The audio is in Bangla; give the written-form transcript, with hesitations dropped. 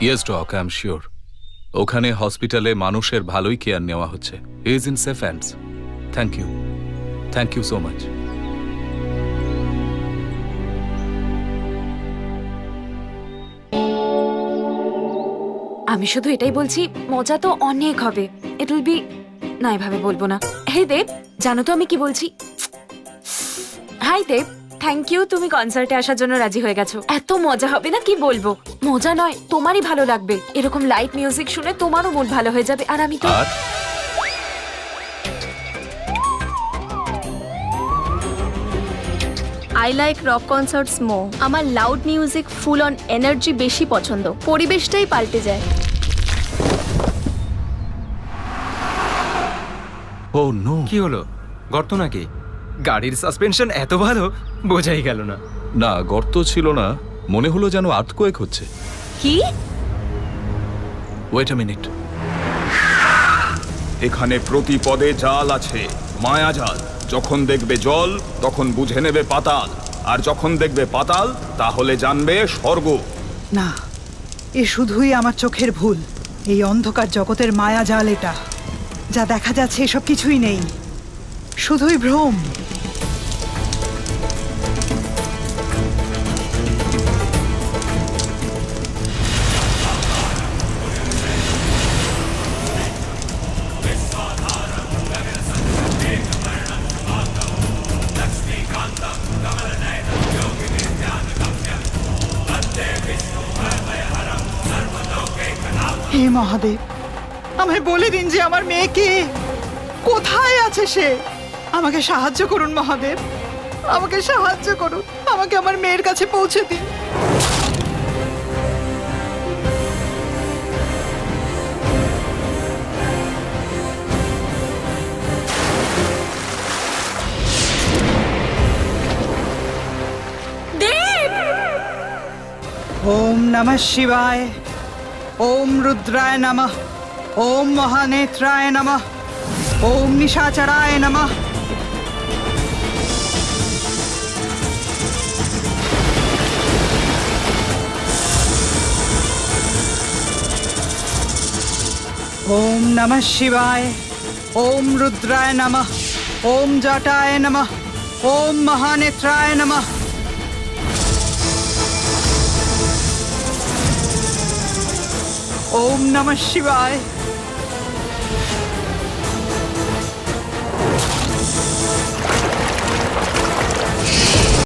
Yes doc, I am sure. ওখানে হসপিটালে মানুষের ভালোই কেয়ার নেওয়া হচ্ছে। He is in safe hands. Thank you so much. আমি শুধু এটাই বলছি, মজা তো অনেক হবে। ইট উইল বি, না এভাবে বলবো না। হে দেব, জানো তো আমি কি বলছি? হাই দেব, থ্যাংক ইউ, তুমি কনসার্টে আসার জন্য রাজি হয়ে গেছো। এত মজা হবে না, কি বলবো। মজা নয়, তোমারই ভালো লাগবে। এরকম লাইট মিউজিক শুনে তোমারও মুড ভালো হয়ে যাবে। আর আমি তো আর আই লাইক রক কনসার্টস মোর। আমার loud music, full on energy বেশি পছন্দ। পরিবেশটাই পাল্টে যায়। ও নো, কি হলো? গর্ত নাকি? গাড়ির সাসপেনশন এত ভালো, বোঝাই গেল না। না গর্ত ছিল না, মনে হলো যেন আর্থকোয়েক হচ্ছে। কি? Wait a minute. এখানে প্রতি পদে জাল আছে, মায়া জাল। যখন দেখবে জল তখন বুঝে নেবে পাতাল, আর যখন দেখবে পাতাল তাহলে জানবে স্বর্গ। না, এ শুধুই আমার চোখের ভুল। এই অন্ধকার জগতের মায়া জাল এটা। যা দেখা যাচ্ছে এসব কিছুই নেই, শুধুই ভ্রম। হে মহাদেব, আমায় বলে দিন যে আমার মেয়েকে কোথায় আছে সে। আমাকে সাহায্য করুন মহাদেব, আমাকে সাহায্য করুন। আমাকে আমার মেয়ের কাছে পৌঁছে দিন। ওম নমঃ শিবায়, ওম রুদ্রায় নমঃ, ওম মহানেত্রায় নমঃ, ওম নিশাচরায় নমঃ। ওম নমঃ শিবায়, ওম রুদ্রায় নমঃ, ওম জটায় নমঃ, ওম মহানেত্রায় নমঃ। ওম নমঃ শিবায়।